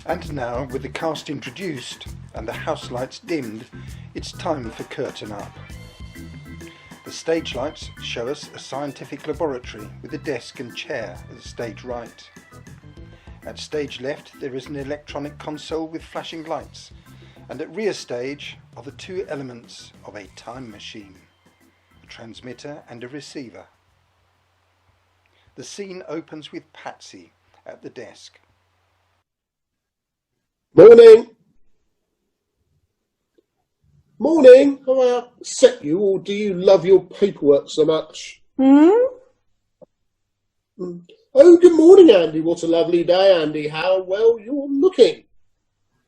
And now, with the cast introduced and the house lights dimmed, it's time for Curtain Up. The stage lights show us a scientific laboratory with a desk and chair at the stage right. At stage left there is an electronic console with flashing lights, and at rear stage are the two elements of a time machine, a transmitter and a receiver. The scene opens with Patsy at the desk. Morning. Morning. Have I upset you, or do you love your paperwork so much? Oh, good morning, Andy. What a lovely day, Andy. How well you're looking.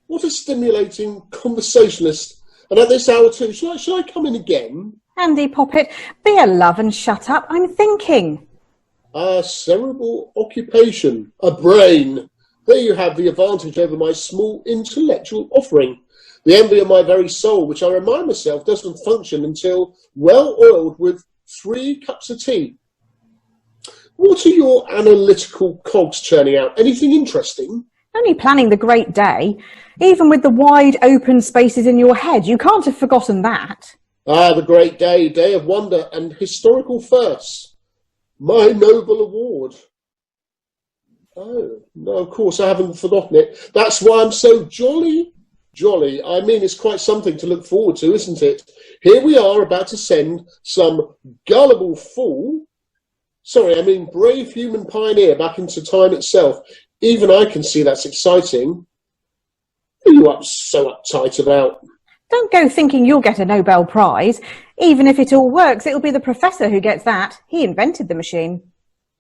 What a stimulating conversationalist. And at this hour too, shall I come in again? Andy Poppet, be a love and shut up. I'm thinking. A cerebral occupation. A brain. There you have the advantage over my small intellectual offering, the envy of my very soul, which I remind myself doesn't function until well oiled with 3 cups of tea. What are your analytical cogs churning out? Anything interesting? Only planning the great day. Even with the wide open spaces in your head, you can't have forgotten that. Ah, the great day, day of wonder and historical firsts. My Nobel Award. Oh, no, of course, I haven't forgotten it. That's why I'm so jolly. I mean, it's quite something to look forward to, isn't it? Here we are about to send some gullible fool, brave human pioneer back into time itself. Even I can see that's exciting. What are you so uptight about? Don't go thinking you'll get a Nobel Prize. Even if it all works, it'll be the professor who gets that. He invented the machine.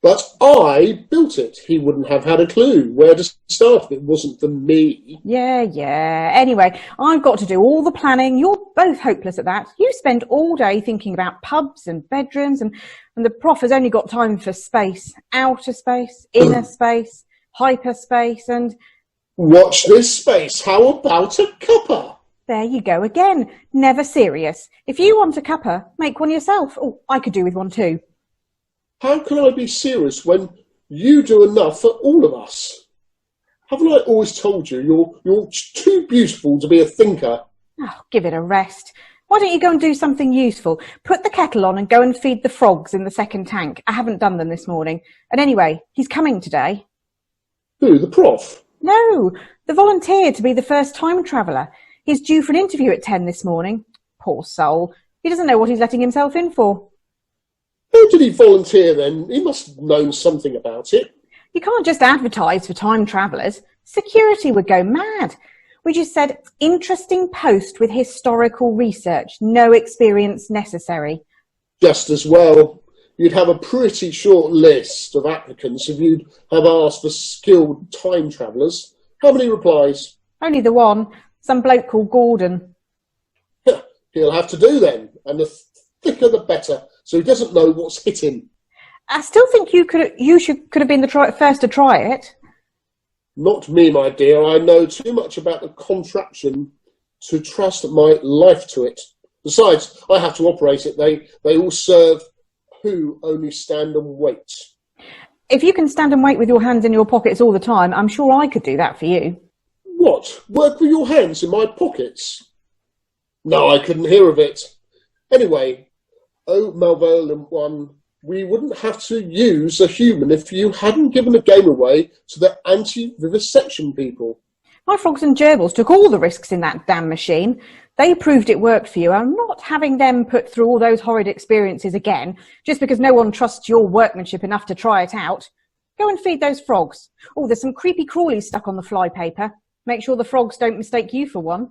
But I built it. He wouldn't have had a clue where to start if it wasn't for me. Yeah. Anyway, I've got to do all the planning. You're both hopeless at that. You spend all day thinking about pubs and bedrooms, and the prof has only got time for space, outer space, inner space, hyperspace, and... Watch this space. How about a cuppa? There you go again. Never serious. If you want a cuppa, make one yourself. Oh, I could do with one too. How can I be serious when you do enough for all of us? Haven't I always told you you're too beautiful to be a thinker? Oh, give it a rest. Why don't you go and do something useful? Put the kettle on and go and feed the frogs in the second tank. I haven't done them this morning. And anyway, he's coming today. Who, the prof? No, the volunteer to be the first time traveller. He's due for an interview at 10 this morning. Poor soul. He doesn't know what he's letting himself in for. How did he volunteer then? He must have known something about it. You can't just advertise for time travellers. Security would go mad. We just said, interesting post with historical research. No experience necessary. Just as well. You'd have a pretty short list of applicants if you'd have asked for skilled time travellers. How many replies? Only the one. Some bloke called Gordon. He'll have to do then. And the thicker the better, so he doesn't know what's hit him. I still think you could have been the first to try it. Not me, my dear. I know too much about the contraption to trust my life to it. Besides, I have to operate it. They all serve who only stand and wait. If you can stand and wait with your hands in your pockets all the time, I'm sure I could do that for you. What? Work with your hands in my pockets? No, I couldn't hear of it. Anyway, oh, malvolent one, we wouldn't have to use a human if you hadn't given the game away to the anti-vivisection people. My frogs and gerbils took all the risks in that damn machine. They proved it worked for you. I'm not having them put through all those horrid experiences again, just because no one trusts your workmanship enough to try it out. Go and feed those frogs. Oh, there's some creepy crawlies stuck on the flypaper. Make sure the frogs don't mistake you for one.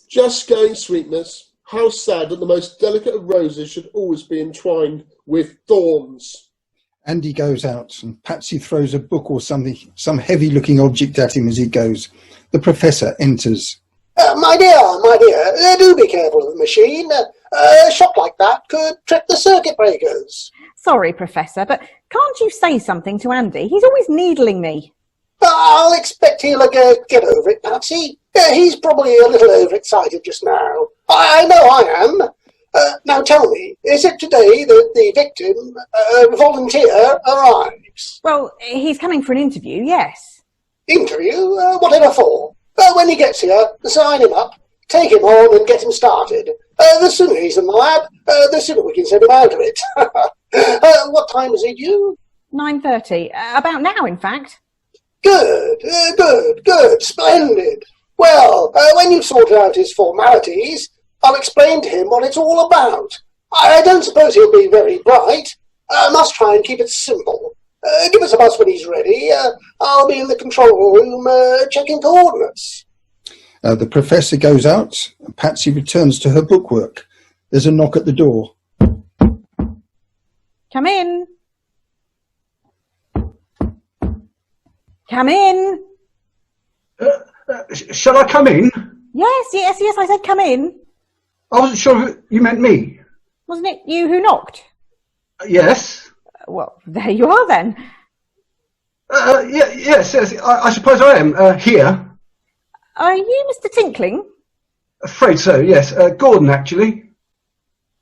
Just going, sweetness. How sad that the most delicate of roses should always be entwined with thorns. Andy goes out and Patsy throws a book or something, some heavy-looking object at him as he goes. The professor enters. My dear, do be careful of the machine. A shock like that could trip the circuit breakers. Sorry, Professor, but can't you say something to Andy? He's always needling me. I'll expect he'll get over it, Patsy. He's probably a little overexcited just now. I know I am. Now tell me, is it today that the victim, volunteer, arrives? Well, he's coming for an interview, yes. Interview? Whatever for? When he gets here, sign him up, take him on and get him started. The sooner he's in the lab, the sooner we can send him out of it. What time is he due? 9:30. About now, in fact. Good, splendid. Well, when you've sorted out his formalities, I'll explain to him what it's all about. I don't suppose he'll be very bright. Must try and keep it simple. Give us a buzz when he's ready. I'll be in the control room checking coordinates. The professor goes out. Patsy returns to her bookwork. There's a knock at the door. Come in. Come in. Shall I come in? Yes, I said come in. I wasn't sure you meant me. Wasn't it you who knocked? Yes. Well, there you are then. Yes, I suppose I am. Here. Are you Mr. Tinkling? Afraid so, yes. Gordon, actually.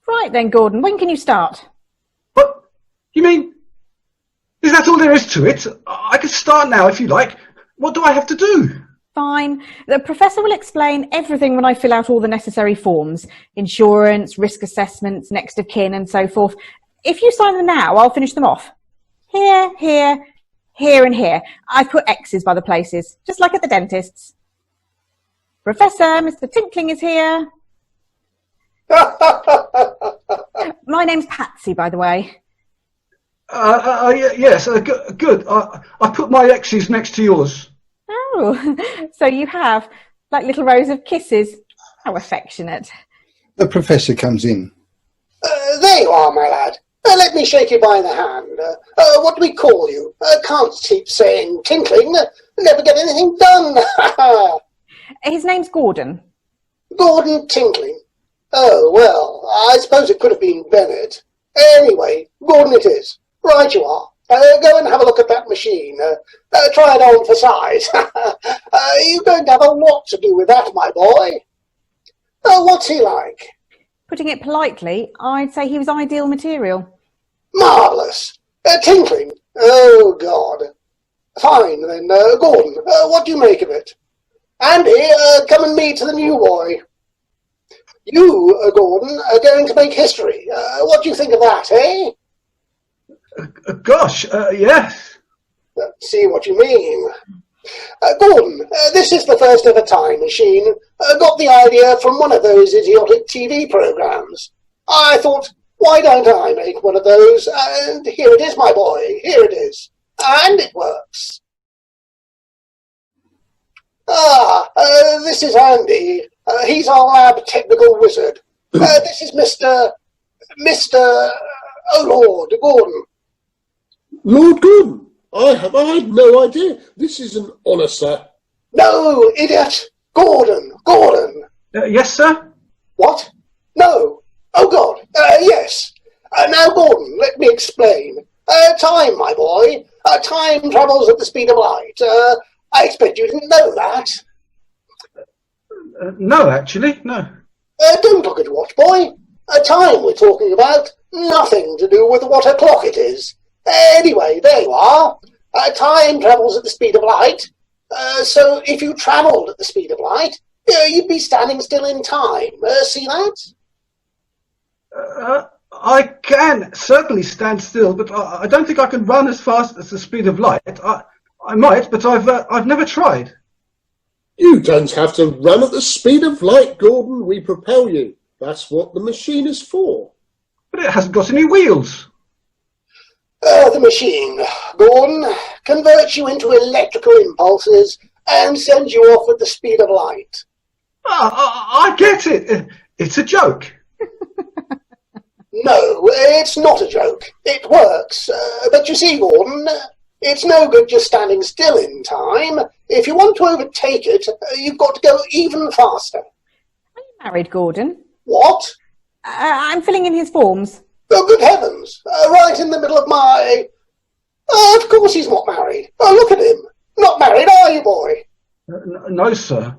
Right then, Gordon. When can you start? What? You mean... Is that all there is to it? I can start now if you like. What do I have to do? Fine. The professor will explain everything when I fill out all the necessary forms. Insurance, risk assessments, next of kin and so forth. If you sign them now, I'll finish them off. Here, here, here and here. I've put X's by the places, just like at the dentist's. Professor, Mr. Tinkling is here. My name's Patsy, by the way. Yes, good. I put my X's next to yours. Oh, so you have, like little rows of kisses. How affectionate. The professor comes in. There you are, my lad. Let me shake you by the hand. What do we call you? Can't keep saying Tinkling. Never get anything done. His name's Gordon. Gordon Tinkling. Oh, well, I suppose it could have been Bennett. Anyway, Gordon it is. Right you are. Go and have a look at that machine. Try it on for size. You're going to have a lot to do with that, my boy. What's he like? Putting it politely, I'd say he was ideal material. Marvellous. Tinkling. Oh, God. Fine, then. Gordon, what do you make of it? Andy, come and meet the new boy. You, Gordon, are going to make history. What do you think of that, eh? Gosh, yes. See what you mean. Gordon, this is the first ever time machine. Got the idea from one of those idiotic TV programs. I thought, why don't I make one of those? And here it is, my boy. Here it is. And it works. This is Andy. He's our lab technical wizard. This is Mr. Oh Lord, Gordon. Lord Gordon, I had no idea. This is an honour, sir. No, idiot. Gordon. Yes, sir? What? No. Oh, God. Yes. Now, Gordon, let me explain. Time, my boy. Time travels at the speed of light. I expect you didn't know that. No, actually, no. Don't look at your watch, boy. Time we're talking about. Nothing to do with what o'clock it is. Anyway, there you are. Time travels at the speed of light. So if you travelled at the speed of light, you'd be standing still in time. See that? I can certainly stand still, but I don't think I can run as fast as the speed of light. I might, but I've never tried. You don't have to run at the speed of light, Gordon. We propel you. That's what the machine is for. But it hasn't got any wheels. The machine, Gordon, converts you into electrical impulses and sends you off at the speed of light. I get it. It's a joke. No, it's not a joke. It works. But you see, Gordon, it's no good just standing still in time. If you want to overtake it, you've got to go even faster. Are you married, Gordon? What? I'm filling in his forms. Oh, good heavens. Right in the middle of my... of course he's not married. Oh, look at him. Not married, are you, boy? No, sir.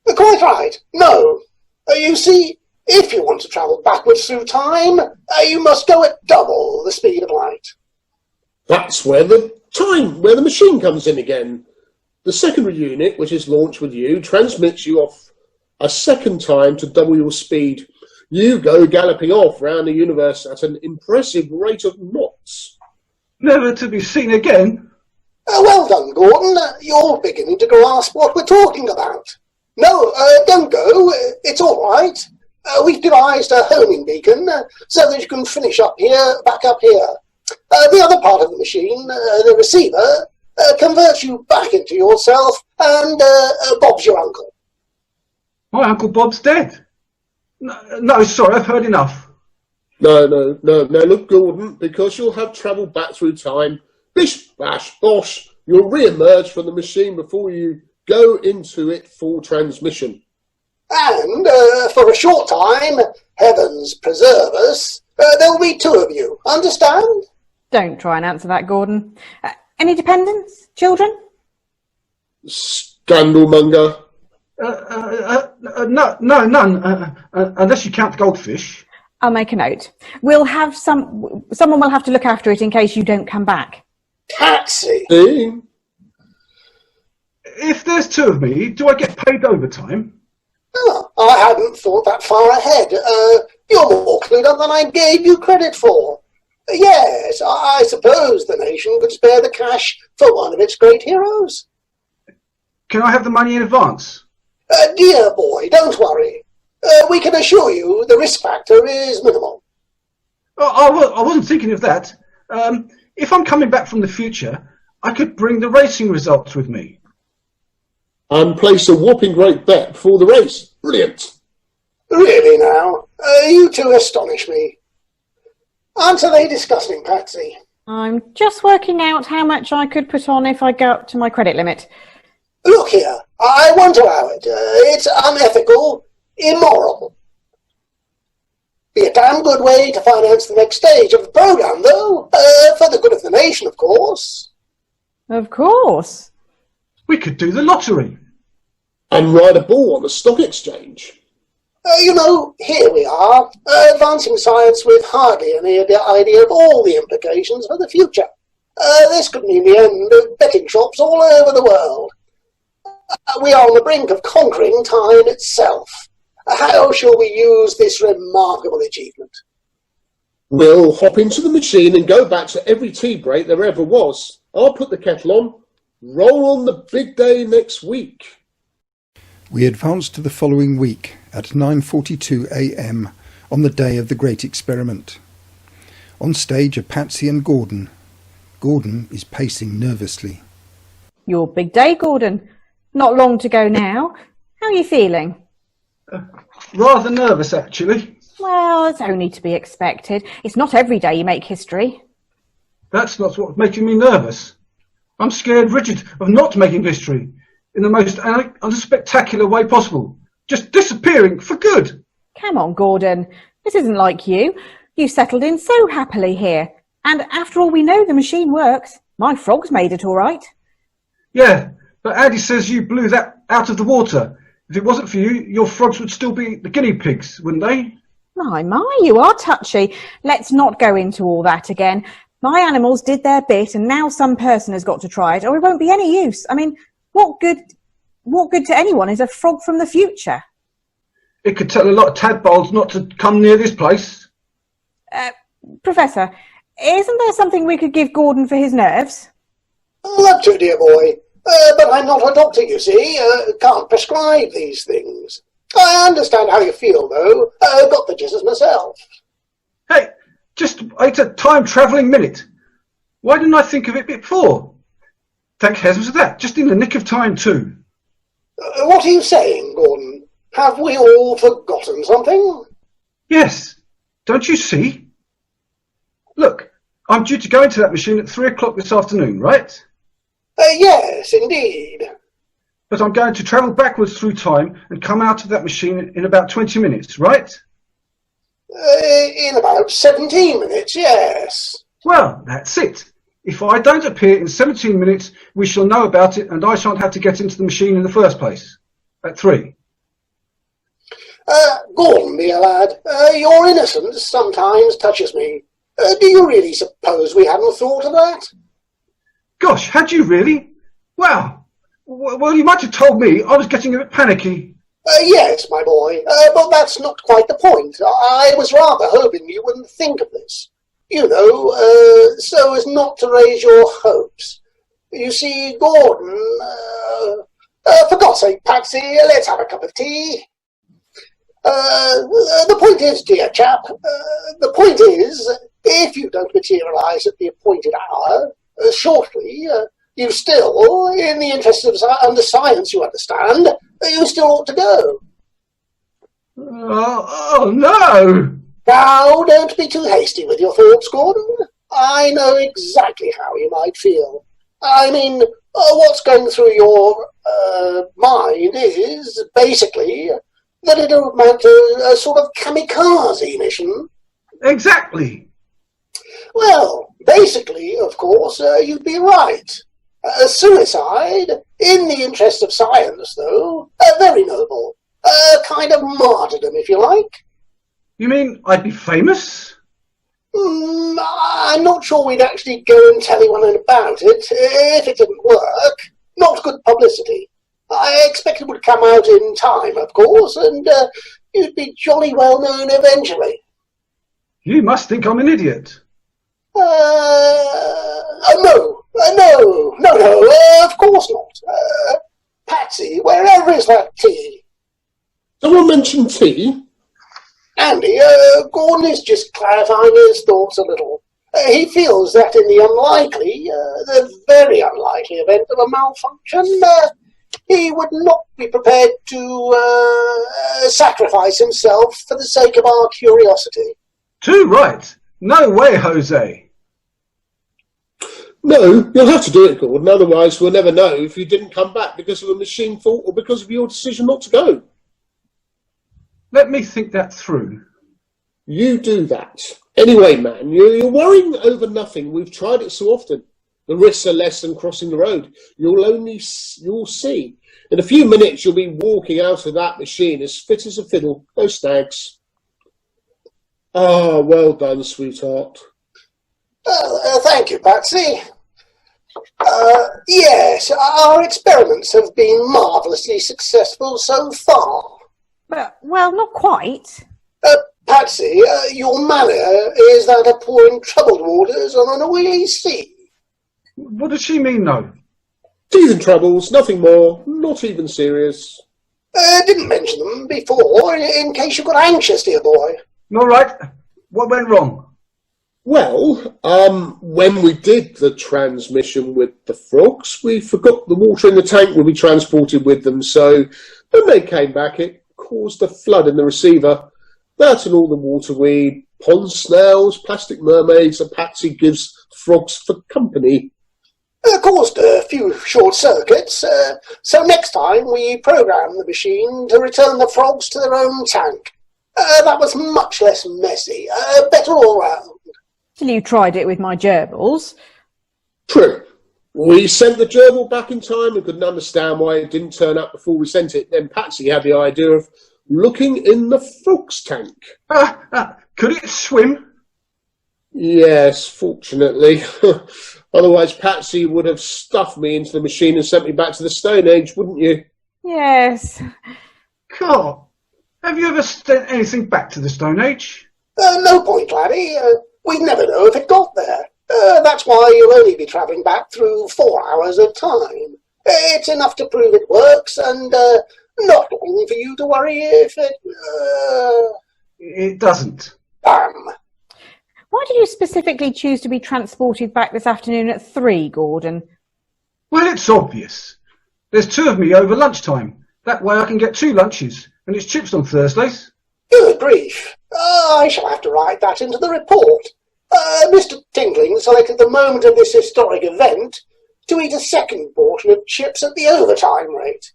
Quite right. No. You see, if you want to travel backwards through time, you must go at double the speed of light. That's where the machine comes in again. The secondary unit, which is launched with you, transmits you off a second time to double your speed. You go galloping off round the universe at an impressive rate of knots. Never to be seen again. Well done, Gordon. You're beginning to grasp what we're talking about. No, don't go. It's all right. We've devised a homing beacon so that you can finish up here, back up here. The other part of the machine, the receiver, converts you back into yourself, and Bob's your uncle. My Uncle Bob's dead. No, sorry, I've heard enough. No, look, Gordon, because you'll have travelled back through time, bish, bash, bosh, you'll re-emerge from the machine before you go into it full transmission. And for a short time, heavens preserve us, there will be two of you, understand? Don't try and answer that, Gordon. Any dependents? Children? Scandalmonger. No, none, unless you count the goldfish. I'll make a note. We'll have someone will have to look after it in case you don't come back. Taxi! See? If there's two of me, do I get paid overtime? Oh, I hadn't thought that far ahead. You're more clued up than I gave you credit for. Yes, I suppose the nation could spare the cash for one of its great heroes. Can I have the money in advance? Dear boy, don't worry. We can assure you the risk factor is minimal. I wasn't thinking of that. If I'm coming back from the future, I could bring the racing results with me. And place a whopping great bet before the race. Brilliant. Really now, you two astonish me. Aren't they disgusting, Patsy? I'm just working out how much I could put on if I go up to my credit limit. Look here, I won't allow it. It's unethical, immoral. Be a damn good way to finance the next stage of the programme, though, for the good of the nation, of course. Of course. We could do the lottery. And ride a bull on the stock exchange. Here we are, advancing science with hardly any idea of all the implications for the future. This could mean the end of betting shops all over the world. We are on the brink of conquering time itself. How shall we use this remarkable achievement? We'll hop into the machine and go back to every tea break there ever was. I'll put the kettle on. Roll on the big day next week. We advanced to the following week at 9:42 a.m. on the day of the great experiment. On stage are Patsy and Gordon. Gordon is pacing nervously. Your big day, Gordon. Not long to go now. How are you feeling? Rather nervous, actually. Well, it's only to be expected. It's not every day you make history. That's not what's making me nervous. I'm scared rigid of not making history in the most unspectacular way possible. Just disappearing for good. Come on, Gordon. This isn't like you. You settled in so happily here. And after all we know, the machine works. My frog's made it all right. Yeah, but Andy says you blew that out of the water. If it wasn't for you, your frogs would still be the guinea pigs, wouldn't they? My, you are touchy. Let's not go into all that again. My animals did their bit, and now some person has got to try it, or it won't be any use. I mean, what good to anyone is a frog from the future? It could tell a lot of tadpoles not to come near this place. Professor, isn't there something we could give Gordon for his nerves? Love to, dear boy. But I'm not a doctor, you see. Can't prescribe these things. I understand how you feel, though. Got the jitters myself. Hey, it's a time-travelling minute. Why didn't I think of it before? Thank heavens for that. Just in the nick of time, too. What are you saying, Gordon? Have we all forgotten something? Yes. Don't you see? Look, I'm due to go into that machine at 3 o'clock this afternoon, right? Yes, indeed. But I'm going to travel backwards through time and come out of that machine in about 20 minutes, right? In about 17 minutes, yes. Well, that's it. If I don't appear in 17 minutes, we shall know about it and I shan't have to get into the machine in the first place. At 3. Gordon, dear lad, your innocence sometimes touches me. Do you really suppose we hadn't thought of that? Gosh, had you really? Wow. Well, you might have told me. I was getting a bit panicky. Yes, my boy, but that's not quite the point. I was rather hoping you wouldn't think of this. You know, so as not to raise your hopes. You see, Gordon... for God's sake, Patsy, let's have a cup of tea. The point is, dear chap, the point is, if you don't materialise at the appointed hour, shortly, you still, in the interests of under science, you understand, you still ought to go. Oh, no! Now, don't be too hasty with your thoughts, Gordon. I know exactly how you might feel. I mean, what's going through your mind is, basically, that it'll amount to a sort of kamikaze mission. Exactly. Well, basically, of course, you'd be right. Suicide, in the interest of science, though, very noble. A kind of martyrdom, if you like. You mean I'd be famous? I'm not sure we'd actually go and tell anyone about it, if it didn't work. Not good publicity. I expect it would come out in time, of course, and you'd be jolly well known eventually. You must think I'm an idiot. No, of course not. Patsy, wherever is that tea? Someone mentioned tea? Andy, Gordon is just clarifying his thoughts a little. He feels that in the unlikely, the very unlikely event of a malfunction, he would not be prepared to sacrifice himself for the sake of our curiosity. Too right. No way, Jose. No, you'll have to do it, Gordon, otherwise we'll never know if you didn't come back because of a machine fault or because of your decision not to go. Let me think that through. You do that. Anyway, man, you're worrying over nothing. We've tried it so often. The risks are less than crossing the road. You'll see. In a few minutes, you'll be walking out of that machine as fit as a fiddle. No snags. Ah, well done, sweetheart. Thank you, Patsy. Yes, our experiments have been marvellously successful so far. Well, not quite. Patsy, your manner is that of pouring troubled waters on an oily sea. What does she mean, though? Teething troubles, nothing more, not even serious. Didn't mention them before, in case you got anxious, dear boy. All right. What went wrong? Well, when we did the transmission with the frogs, we forgot the water in the tank would be transported with them, so when they came back, it caused a flood in the receiver. That and all the waterweed, pond snails, plastic mermaids, and Patsy gives frogs for company. Caused a few short circuits, so next time we program the machine to return the frogs to their own tank. That was much less messy, better all round. Till you tried it with my gerbils. True. We sent the gerbil back in time and couldn't understand why it didn't turn up before we sent it. Then Patsy had the idea of looking in the frog's tank. Could it swim? Yes, fortunately. Otherwise, Patsy would have stuffed me into the machine and sent me back to the Stone Age, wouldn't you? Yes. God, have you ever sent anything back to the Stone Age? No point, laddie. We'd never know if it got there. That's why you'll only be travelling back through 4 hours of time. It's enough to prove it works, and not long for you to worry if it... It doesn't. Damn. Why did you specifically choose to be transported back this afternoon at 3, Gordon? Well, it's obvious. There's 2 of me over lunchtime. That way I can get 2 lunches, and it's chips on Thursdays. Good grief. I shall have to write that into the report. Mr. Tingling selected the moment of this historic event to eat a second portion of chips at the overtime rate.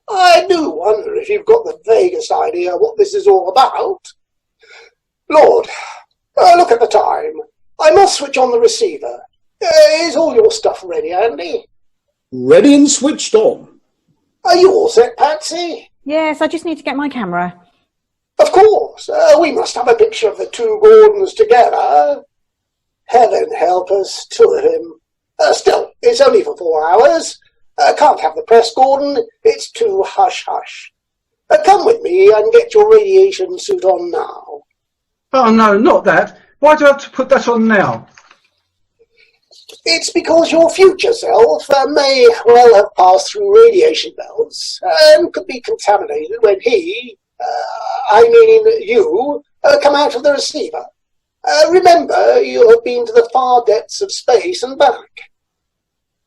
I do wonder if you've got the vaguest idea what this is all about. Lord, look at the time. I must switch on the receiver. Is all your stuff ready, Andy? Ready and switched on. Are you all set, Patsy? Yes, I just need to get my camera. Of course. We must have a picture of the 2 Gordons together. Heaven help us, 2 of him. Still, it's only for 4 hours. Can't have the press, Gordon. It's too hush-hush. Come with me and get your radiation suit on now. Oh no, not that. Why do I have to put that on now? It's because your future self may well have passed through radiation belts and could be contaminated when you, come out of the receiver. Remember, you'll have been to the far depths of space and back.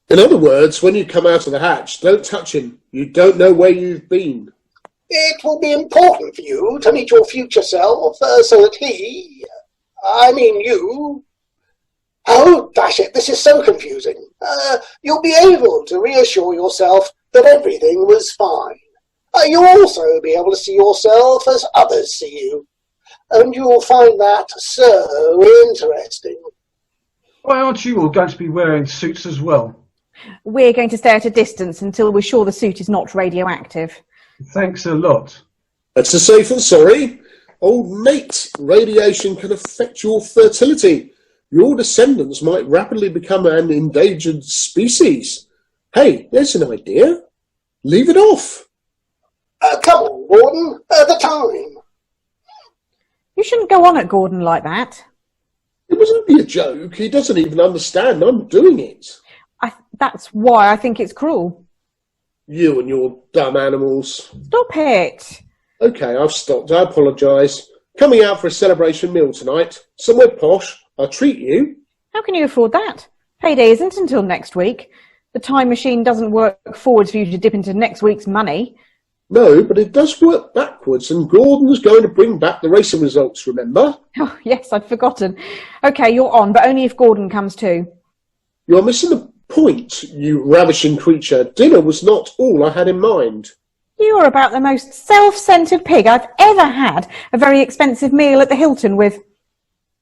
In other words, when you come out of the hatch, don't touch him. You don't know where you've been. It will be important for you to meet your future self so that you... Oh, dash it, this is so confusing. You'll be able to reassure yourself that everything was fine. You'll also be able to see yourself as others see you. And you'll find that so interesting. Why aren't you all going to be wearing suits as well? We're going to stay at a distance until we're sure the suit is not radioactive. Thanks a lot. That's a safe and sorry. Old mate, radiation can affect your fertility. Your descendants might rapidly become an endangered species. Hey, there's an idea. Leave it off. Come on, Gordon, the time. You shouldn't go on at Gordon like that. It was only a joke. He doesn't even understand I'm doing it. That's why I think it's cruel. You and your dumb animals. Stop it. Okay, I've stopped. I apologise. Coming out for a celebration meal tonight. Somewhere posh. I'll treat you. How can you afford that? Payday isn't until next week. The time machine doesn't work forwards for you to dip into next week's money. No, but it does work backwards, and Gordon's going to bring back the racing results, remember? Oh, yes, I'd forgotten. OK, you're on, but only if Gordon comes too. You're missing the point, you ravishing creature. Dinner was not all I had in mind. You're about the most self-centred pig I've ever had a very expensive meal at the Hilton with.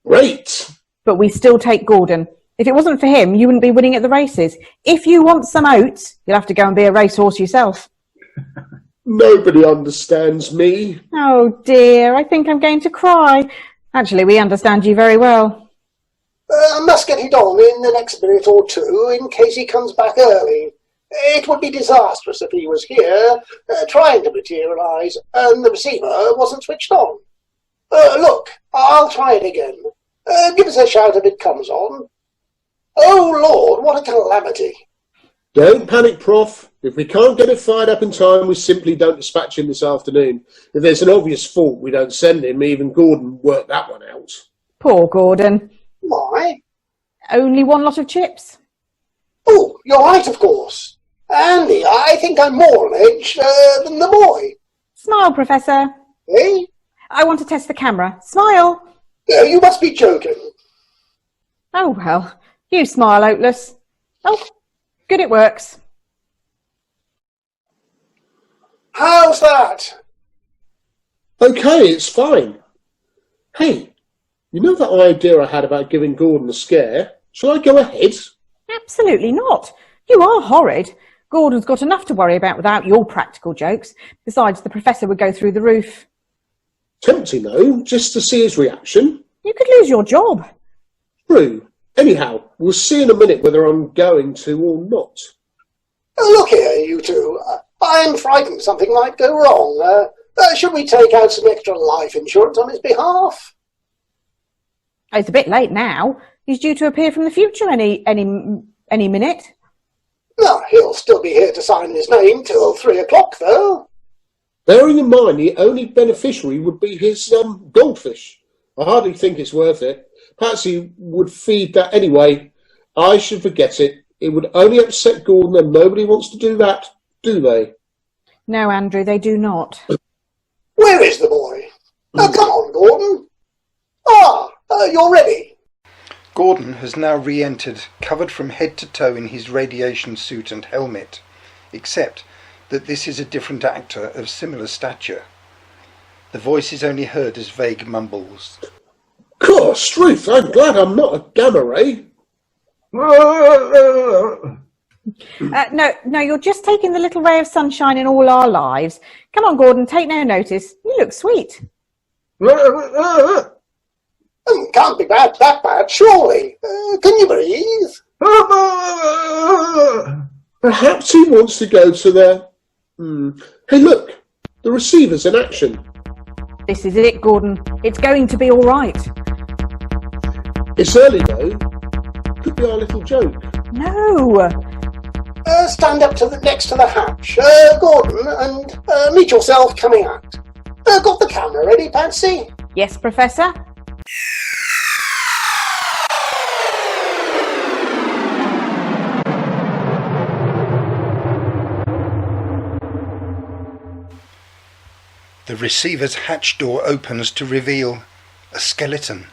Great. But we still take Gordon. If it wasn't for him, you wouldn't be winning at the races. If you want some oats, you'll have to go and be a racehorse yourself. Nobody understands me. Oh dear, I think I'm going to cry. Actually, we understand you very well. I must get it on in the next minute or two in case he comes back early. It would be disastrous if he was here, trying to materialise, and the receiver wasn't switched on. Look, I'll try it again. Give us a shout if it comes on. Oh, Lord, what a calamity. Don't panic, Prof. If we can't get it fired up in time, we simply don't dispatch him this afternoon. If there's an obvious fault, we don't send him. Even Gordon worked that one out. Poor Gordon. Why? Only one lot of chips. Oh, you're right, of course. Andy, I think I'm more on edge than the boy. Smile, Professor. Eh? I want to test the camera. Smile. You must be joking. Oh, well, you smile, Oatless. Oh, good, it works. How's that? Okay, it's fine. Hey, you know that idea I had about giving Gordon a scare? Shall I go ahead? Absolutely not. You are horrid. Gordon's got enough to worry about without your practical jokes. Besides, the Professor would go through the roof. Tempting, though, just to see his reaction. You could lose your job. True. Anyhow, we'll see in a minute whether I'm going to or not. Look here, you two. I'm frightened something might go wrong. Should we take out some extra life insurance on his behalf? It's a bit late now. He's due to appear from the future any minute. No, he'll still be here to sign his name till 3 o'clock, though. Bearing in mind the only beneficiary would be his goldfish. I hardly think it's worth it. Perhaps he would feed that anyway. I should forget it. It would only upset Gordon, and nobody wants to do that, do they? No, Andrew, they do not. Where is the boy? Come on, Gordon. You're ready. Gordon has now re-entered, covered from head to toe in his radiation suit and helmet, except that this is a different actor of similar stature. The voice is only heard as vague mumbles. Gosh, Ruth, I'm glad I'm not a gamma ray. No, you're just taking the little ray of sunshine in all our lives. Come on, Gordon, take no notice. You look sweet. Can't be that bad, surely. Can you breathe? Perhaps he wants to go to the... Hey, look, the receiver's in action. This is it, Gordon. It's going to be all right. It's early, though. Could be our little joke. No. Stand up next to the hatch, Gordon, and meet yourself coming out. Got the camera ready, Patsy? Yes, Professor? The receiver's hatch door opens to reveal a skeleton.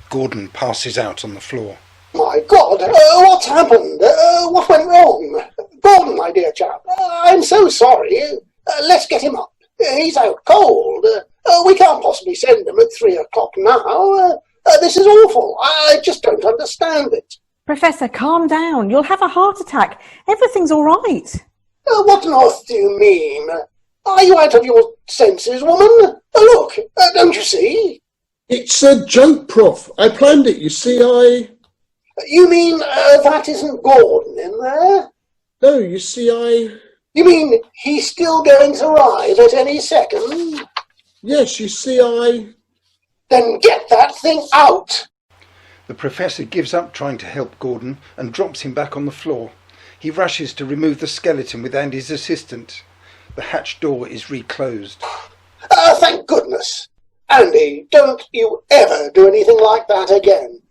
Gordon passes out on the floor. My God, what's happened? What went wrong? Gordon, my dear chap, I'm so sorry. Let's get him up. He's out cold. We can't possibly send him at 3 o'clock now. This is awful. I just don't understand it. Professor, calm down. You'll have a heart attack. Everything's all right. What on earth do you mean? Are you out of your senses, woman? Look, don't you see? It's a joke, Prof. I planned it, you see, You mean that isn't Gordon in there? No, you see, You mean he's still going to arrive at any second? Yes, you see, Then get that thing out! The professor gives up trying to help Gordon and drops him back on the floor. He rushes to remove the skeleton with Andy's assistant. The hatch door is reclosed. Thank goodness. Andy, don't you ever do anything like that again.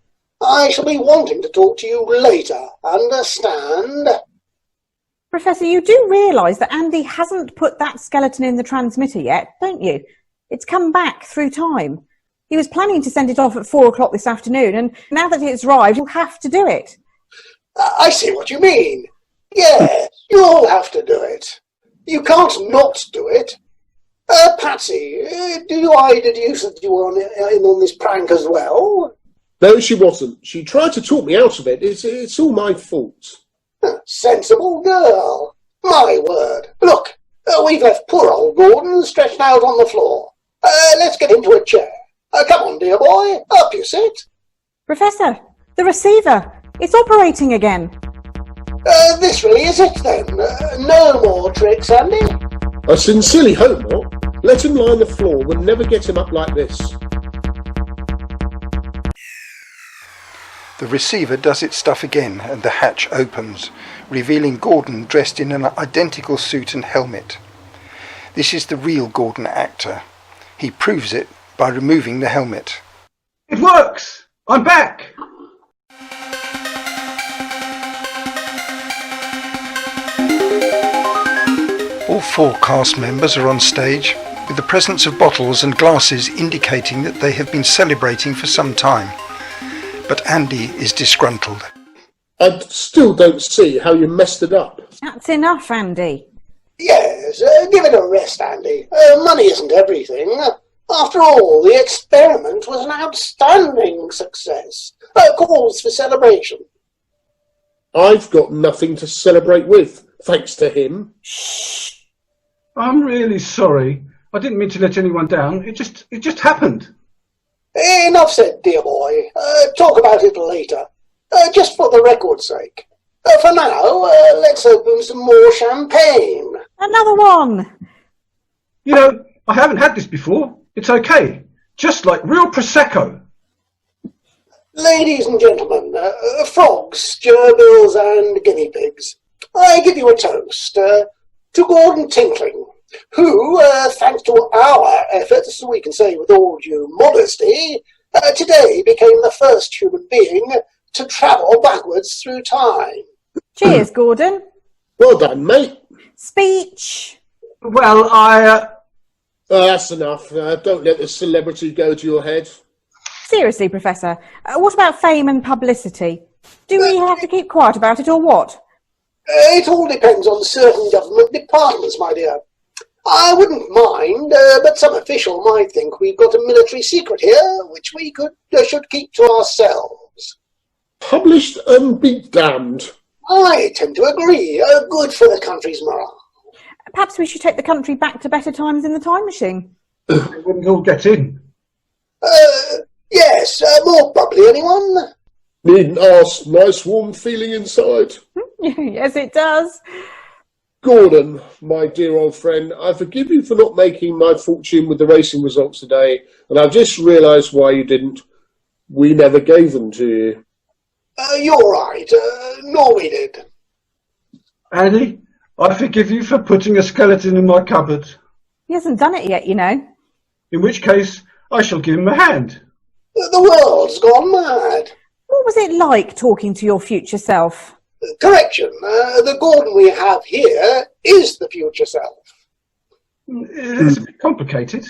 I shall be wanting to talk to you later, understand? Professor, you do realise that Andy hasn't put that skeleton in the transmitter yet, don't you? It's come back through time. He was planning to send it off at 4 o'clock this afternoon, and now that it's arrived, you'll have to do it. I see what you mean. Yes, you'll have to do it. You can't not do it. Patsy, do I deduce that you were in on this prank as well? No, she wasn't. She tried to talk me out of it. It's all my fault. Sensible girl. My word. Look, we've left poor old Gordon stretched out on the floor. Let's get him to a chair. Come on, dear boy. Up you sit. Professor, the receiver. It's operating again. This really is it then. No more tricks, Andy. I sincerely hope not. Let him lie on the floor. We'll never get him up like this. The receiver does its stuff again and the hatch opens, revealing Gordon dressed in an identical suit and helmet. This is the real Gordon actor. He proves it by removing the helmet. It works! I'm back! All 4 cast members are on stage, with the presence of bottles and glasses indicating that they have been celebrating for some time. But Andy is disgruntled. I still don't see how you messed it up. That's enough, Andy. Yes, give it a rest, Andy. Money isn't everything. After all, the experiment was an outstanding success. Calls for celebration. I've got nothing to celebrate with, thanks to him. Shh. I'm really sorry. I didn't mean to let anyone down. It just happened. Enough said, dear boy. Talk about it later. Just for the record's sake. For now, let's open some more champagne. Another one. You know, I haven't had this before. It's okay. Just like real Prosecco. Ladies and gentlemen, frogs, gerbils and guinea pigs, I give you a toast to Gordon Tinkling, who, thanks to our efforts, we can say with all due modesty, today became the first human being to travel backwards through time. Cheers, Gordon. Well done, mate. Speech. Well, That's enough. Don't let the celebrity go to your head. Seriously, Professor, what about fame and publicity? Do we have to keep quiet about it or what? It all depends on certain government departments, my dear. I wouldn't mind, but some official might think we've got a military secret here, which we should keep to ourselves. Published and be damned. I tend to agree. Good for the country's morale. Perhaps we should take the country back to better times in the time machine. we wouldn't all get in. Yes, more bubbly, anyone? Needn't ask. Nice warm feeling inside. Yes, it does. Gordon, my dear old friend, I forgive you for not making my fortune with the racing results today, and I've just realised why you didn't. We never gave them to you. You're right. Nor we did. Andy, I forgive you for putting a skeleton in my cupboard. He hasn't done it yet, you know. In which case, I shall give him a hand. The world's gone mad. What was it like talking to your future self? Correction. The Gordon we have here is the future self. It's a bit complicated.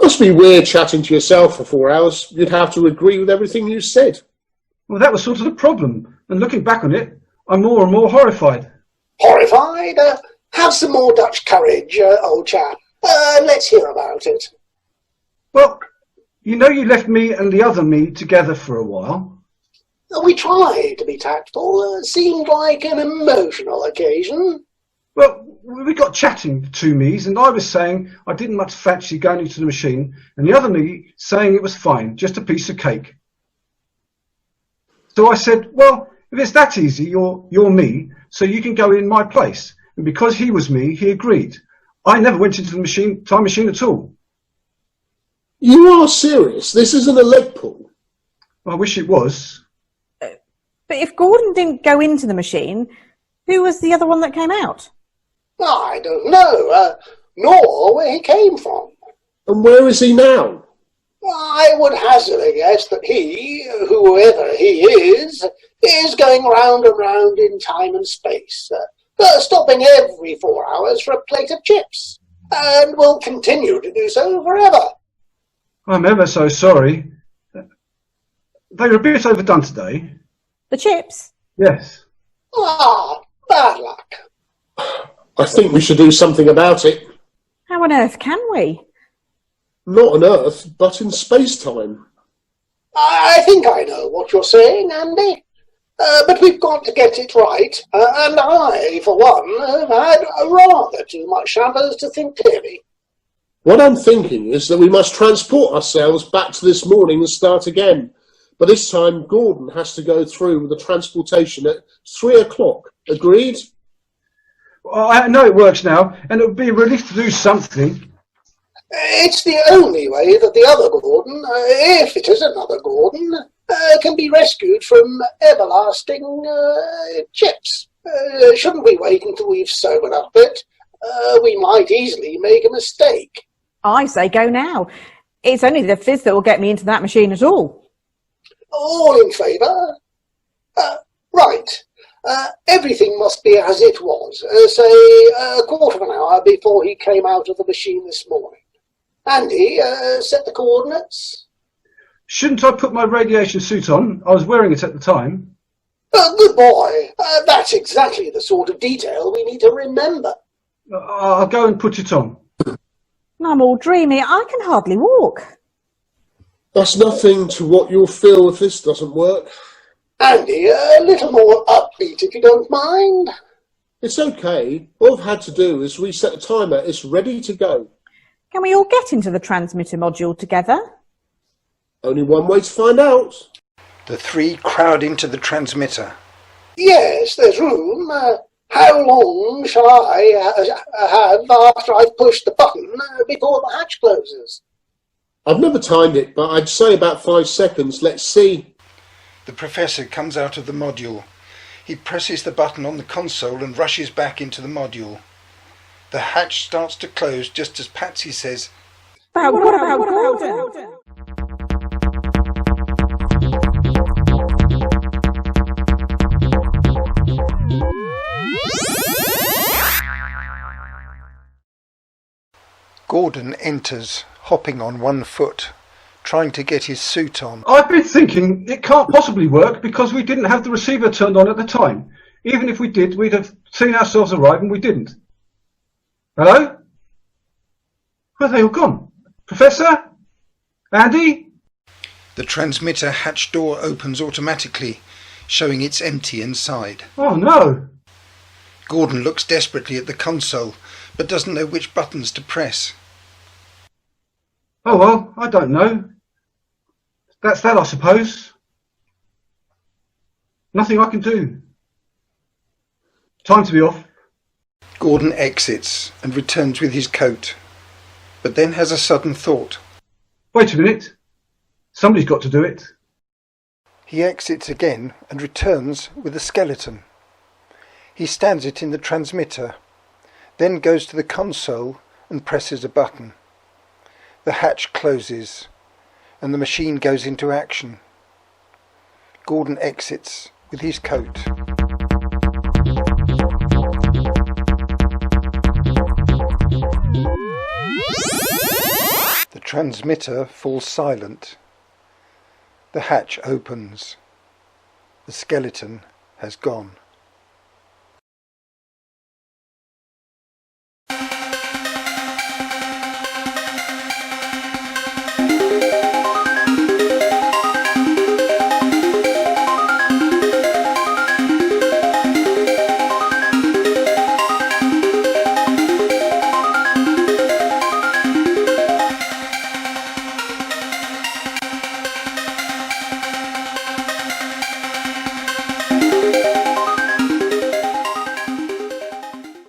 Must be weird chatting to yourself for 4 hours. You'd have to agree with everything you said. Well, that was sort of the problem. And looking back on it, I'm more and more horrified. Horrified? Have some more Dutch courage, old chap. Let's hear about it. Well, you know you left me and the other me together for a while. We tried to be tactful. Seemed like an emotional occasion. Well, we got chatting, the two me's, and I was saying I didn't much fancy going into the machine, and the other me saying it was fine, just a piece of cake. So I said, well, if it's that easy, you're me, so you can go in my place. And because he was me, he agreed. I never went into the time machine at all. You are serious? This isn't a leg pull? I wish it was. But if Gordon didn't go into the machine, who was the other one that came out? I don't know, nor where he came from. And where is he now? I would hazard a guess that he, whoever he is going round and round in time and space, stopping every 4 hours for a plate of chips, and will continue to do so forever. I'm ever so sorry. They were a bit overdone today. The chips? Yes. Bad luck. I think we should do something about it. How on earth can we? Not on Earth, but in space-time. I think I know what you're saying, Andy. But we've got to get it right, and I, for one, have had rather too much champers to think clearly. What I'm thinking is that we must transport ourselves back to this morning and start again. But this time, Gordon has to go through with the transportation at 3 o'clock. Agreed? Well, I know it works now, and it would be a relief to do something. It's the only way that the other Gordon, if it is another Gordon, can be rescued from everlasting chips. Shouldn't we wait until we've sobered up a bit? We might easily make a mistake. I say go now. It's only the fizz that will get me into that machine at all. All in favour? Right. Everything must be as it was, say a quarter of an hour before he came out of the machine this morning. Andy, set the coordinates. Shouldn't I put my radiation suit on? I was wearing it at the time. Good boy. That's exactly the sort of detail we need to remember. I'll go and put it on. I'm all dreamy. I can hardly walk. That's nothing to what you'll feel if this doesn't work. Andy, a little more upbeat if you don't mind. It's okay. All I've had to do is reset the timer. It's ready to go. Can we all get into the transmitter module together? Only one way to find out. The three crowd into the transmitter. Yes, there's room. How long shall I have after I've pushed the button before the hatch closes? I've never timed it, but I'd say about 5 seconds. Let's see. The professor comes out of the module. He presses the button on the console and rushes back into the module. The hatch starts to close just as Patsy says, But what about Gordon? Gordon enters, hopping on one foot, trying to get his suit on. I've been thinking it can't possibly work because we didn't have the receiver turned on at the time. Even if we did, we'd have seen ourselves arrive and we didn't. Hello? Where are they all gone? Professor? Andy? The transmitter hatch door opens automatically, showing it's empty inside. Oh no! Gordon looks desperately at the console, but doesn't know which buttons to press. Oh well, I don't know. That's that, I suppose. Nothing I can do. Time to be off. Gordon exits and returns with his coat, but then has a sudden thought. Wait a minute. Somebody's got to do it. He exits again and returns with a skeleton. He stands it in the transmitter, then goes to the console and presses a button. The hatch closes and the machine goes into action. Gordon exits with his coat. The transmitter falls silent. The hatch opens. The skeleton has gone.